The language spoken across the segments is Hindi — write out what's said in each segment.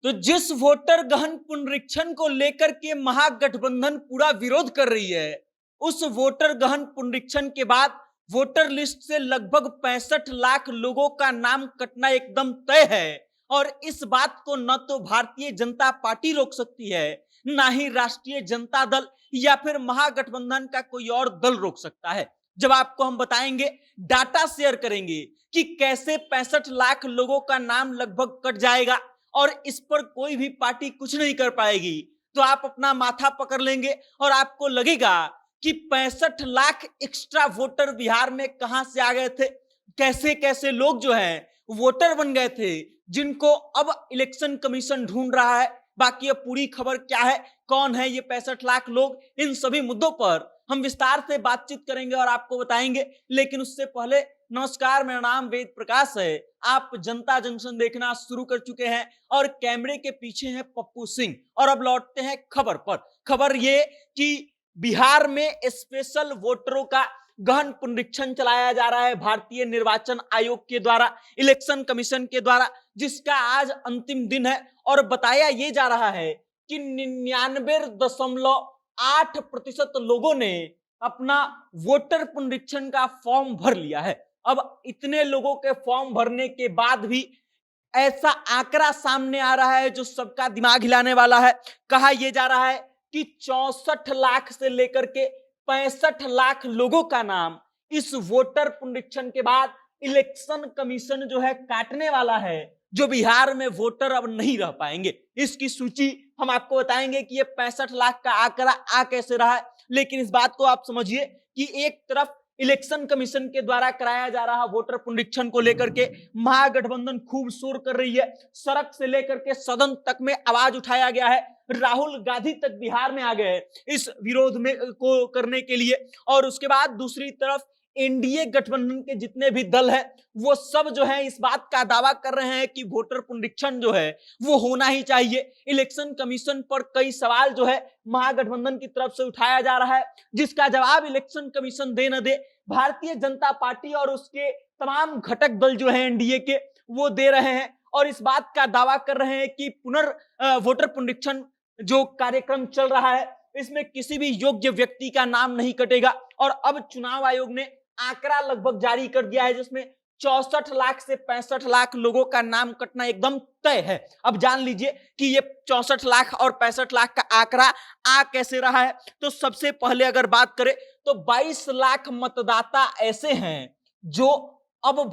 तो जिस वोटर गहन पुनरीक्षण को लेकर के महागठबंधन पूरा विरोध कर रही है, उस वोटर गहन पुनरीक्षण के बाद वोटर लिस्ट से लगभग 65 लाख लोगों का नाम कटना एकदम तय है। और इस बात को न तो भारतीय जनता पार्टी रोक सकती है, ना ही राष्ट्रीय जनता दल या फिर महागठबंधन का कोई और दल रोक सकता है। जब आपको हम बताएंगे, डाटा शेयर करेंगे कि कैसे 65 लाख लोगों का नाम लगभग कट जाएगा और इस पर कोई भी पार्टी कुछ नहीं कर पाएगी, तो आप अपना माथा पकड़ लेंगे और आपको लगेगा कि 65 लाख एक्स्ट्रा वोटर बिहार में कहां से आ गए थे, कैसे कैसे लोग जो हैं वोटर बन गए थे, जिनको अब इलेक्शन कमीशन ढूंढ रहा है। बाकी अब पूरी खबर क्या है, कौन है ये 65 लाख लोग, इन सभी मुद्दों पर हम विस्तार से बातचीत करेंगे और आपको बताएंगे। लेकिन उससे पहले नमस्कार, मेरा नाम वेद प्रकाश है। आप जनता जंक्शन देखना शुरू कर चुके हैं और कैमरे के पीछे है पप्पू सिंह। और अब लौटते हैं खबर पर। खबर ये कि बिहार में स्पेशल वोटरों का गहन पुनरीक्षण चलाया जा रहा है भारतीय निर्वाचन आयोग के द्वारा, इलेक्शन कमीशन के द्वारा, जिसका आज अंतिम दिन है। और बताया यह जा रहा है कि 99.8% लोगों ने अपना वोटर पुनरीक्षण का फॉर्म भर लिया है। अब इतने लोगों के फॉर्म भरने के बाद भी ऐसा आंकड़ा सामने आ रहा है जो सबका दिमाग हिलाने वाला है। कहा यह जा रहा है कि 64 लाख से लेकर के 65 लाख लोगों का नाम इस वोटर पुनरीक्षण के बाद इलेक्शन कमीशन जो है काटने वाला है, जो बिहार में वोटर अब नहीं रह पाएंगे। इसकी सूची हम आपको बताएंगे कि ये 65 लाख का आंकड़ा आ कैसे रहा है। लेकिन इस बात को आप समझिए कि एक तरफ इलेक्शन कमीशन के द्वारा कराया जा रहा वोटर पुनरीक्षण को लेकर के महागठबंधन खूब शोर कर रही है, सड़क से लेकर के सदन तक में आवाज उठाया गया है, राहुल गांधी तक बिहार में आ गए इस विरोध में को करने के लिए। और उसके बाद दूसरी तरफ एनडीए गठबंधन के जितने भी दल है वो सब जो है इस बात का दावा कर रहे हैं कि वोटर पुनरीक्षण जो है वो होना ही चाहिए। इलेक्शन कमीशन पर कई सवाल जो है महागठबंधन की तरफ से उठाया जा रहा है, जिसका जवाब इलेक्शन कमीशन दे न दे भारतीय जनता पार्टी और उसके तमाम घटक दल जो है एनडीए के वो दे रहे हैं। और इस बात का दावा कर रहे हैं कि वोटर पुनरीक्षण जो कार्यक्रम चल रहा है इसमें किसी भी योग्य व्यक्ति का नाम नहीं कटेगा। और अब चुनाव आयोग ने आंकड़ा लगभग जारी कर दिया है जिसमें 64 लाख से 65 लाख लोगों का नाम कटना एकदम तय है। अब जान लीजिए कि ये 64 लाख और 65 लाख का आंकड़ा आ कैसे रहा है। तो सबसे पहले अगर बात करें तो 22 लाख मतदाता ऐसे हैं जो अब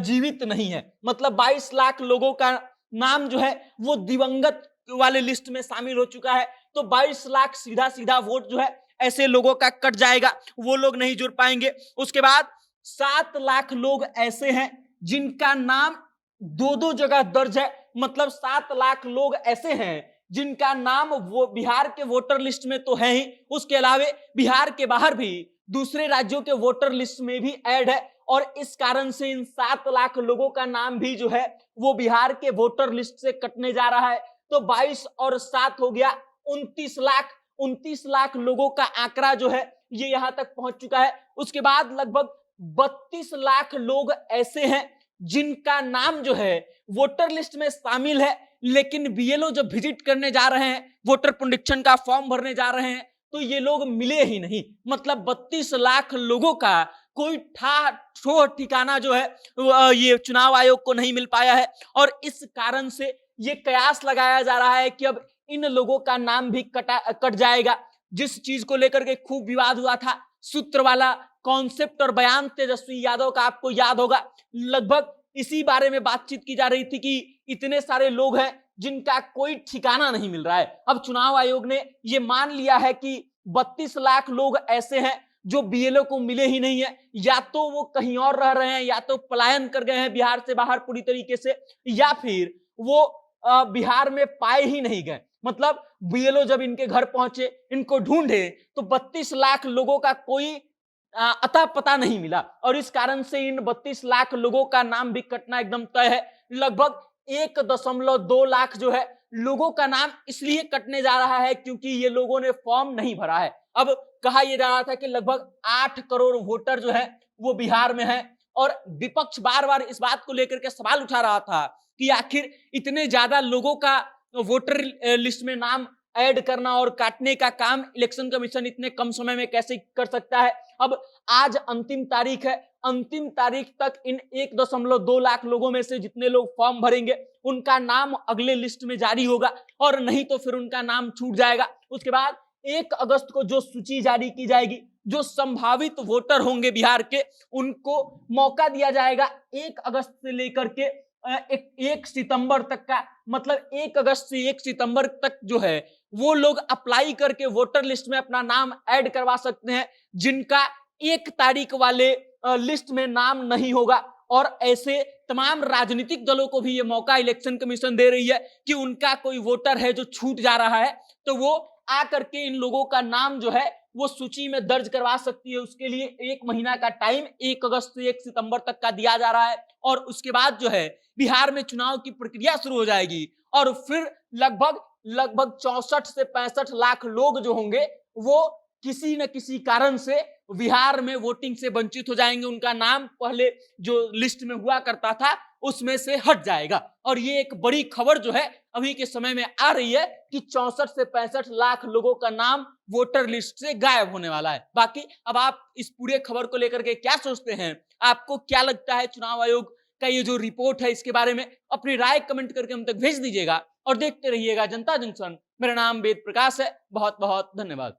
जीवित नहीं है, मतलब 22 लाख लोगों का नाम जो है वो दिवंगत वाले लिस्ट में शामिल हो चुका है। तो 22 लाख सीधा सीधा वोट जो है ऐसे लोगों का कट जाएगा, वो लोग नहीं जुड़ पाएंगे। उसके बाद 7 लाख लोग ऐसे हैं जिनका नाम दो जगह दर्ज है, मतलब 7 लाख लोग ऐसे हैं जिनका नाम वो बिहार के वोटर लिस्ट में तो है ही, उसके अलावा बिहार के बाहर भी दूसरे राज्यों के वोटर लिस्ट में भी ऐड है। और इस कारण से इन 7 लाख लोगों का नाम भी जो है वो बिहार के वोटर लिस्ट से कटने जा रहा है। तो 22 और 7 हो गया 29 लाख लोगों का आंकड़ा जो है ये यहां तक पहुंच चुका है। उसके बाद लगभग 32 लाख लोग ऐसे हैं जिनका नाम जो है वोटर लिस्ट में शामिल है, लेकिन बीएलओ जब विजिट करने जा रहे हैं, वोटर पुनरीक्षण का फॉर्म भरने जा रहे हैं, तो ये लोग मिले ही नहीं। मतलब 32 लाख लोगों का कोई ठो ठिकाना जो है ये चुनाव आयोग को नहीं मिल पाया है। और इस कारण से ये कयास लगाया जा रहा है कि अब इन लोगों का नाम भी कट जाएगा। जिस चीज को लेकर के खूब विवाद हुआ था, सूत्र वाला कॉन्सेप्ट और बयान तेजस्वी यादव का आपको याद होगा, लगभग इसी बारे में बातचीत की जा रही थी कि इतने सारे लोग हैं जिनका कोई ठिकाना नहीं मिल रहा है। अब चुनाव आयोग ने ये मान लिया है कि 32 लाख लोग ऐसे हैं जो बीएलओ को मिले ही नहीं है, या तो वो कहीं और रह रहे हैं, या तो पलायन कर गए हैं बिहार से बाहर पूरी तरीके से, या फिर वो बिहार में पाए ही नहीं गए। मतलब बीएलओ जब इनके घर पहुंचे, इनको ढूंढे, तो 32 लाख लोगों का कोई अता पता नहीं मिला। और इस कारण से इन 32 लाख लोगों का नाम भी कटना एकदम तय है। लगभग 1.2 लाख जो है लोगों का नाम इसलिए कटने जा रहा है क्योंकि ये लोगों ने फॉर्म नहीं भरा है। अब कहा यह जा रहा था कि लगभग 8 करोड़ वोटर जो है वो बिहार में है, और विपक्ष बार बार इस बात को लेकर के सवाल उठा रहा था कि आखिर इतने ज्यादा लोगों का वोटर लिस्ट में नाम ऐड करना और काटने का काम इलेक्शन कमीशन इतने कम समय में कैसे कर सकता है। अब आज अंतिम तारीख है, अंतिम तारीख तक इन 1.2 लाख लोगों में से जितने लोग फॉर्म भरेंगे उनका नाम अगले लिस्ट में जारी होगा, और नहीं तो फिर उनका नाम छूट जाएगा। उसके बाद 1 अगस्त को जो सूची जारी की जाएगी, जो संभावित वोटर होंगे बिहार के, उनको मौका दिया जाएगा 1 अगस्त से लेकर के 1 सितंबर तक का, मतलब 1 अगस्त से 1 सितंबर तक जो है वो लोग अप्लाई करके वोटर लिस्ट में अपना नाम ऐड करवा सकते हैं, जिनका 1 तारीख वाले लिस्ट में नाम नहीं होगा। और ऐसे तमाम राजनीतिक दलों को भी ये मौका इलेक्शन कमीशन दे रही है कि उनका कोई वोटर है जो छूट जा रहा है तो वो आकर के इन लोगों का नाम जो है वो सूची में दर्ज करवा सकती है। उसके लिए 1 महीना का टाइम 1 अगस्त से 1 सितंबर तक का दिया जा रहा है, और उसके बाद जो है बिहार में चुनाव की प्रक्रिया शुरू हो जाएगी, और फिर लगभग 64 से 65 लाख लोग जो होंगे वो किसी न किसी कारण से बिहार में वोटिंग से वंचित हो जाएंगे, उनका नाम पहले जो लिस्ट में हुआ करता था उसमें से हट जाएगा। और ये एक बड़ी खबर जो है अभी के समय में आ रही है कि 64 से 65 लाख लोगों का नाम वोटर लिस्ट से गायब होने वाला है। बाकी अब आप इस पूरे खबर को लेकर के क्या सोचते हैं, आपको क्या लगता है चुनाव आयोग का ये जो रिपोर्ट है इसके बारे में अपनी राय कमेंट करके हम तक भेज दीजिएगा, और देखते रहिएगा जनता जंक्शन। मेरा नाम वेद प्रकाश है, बहुत बहुत धन्यवाद।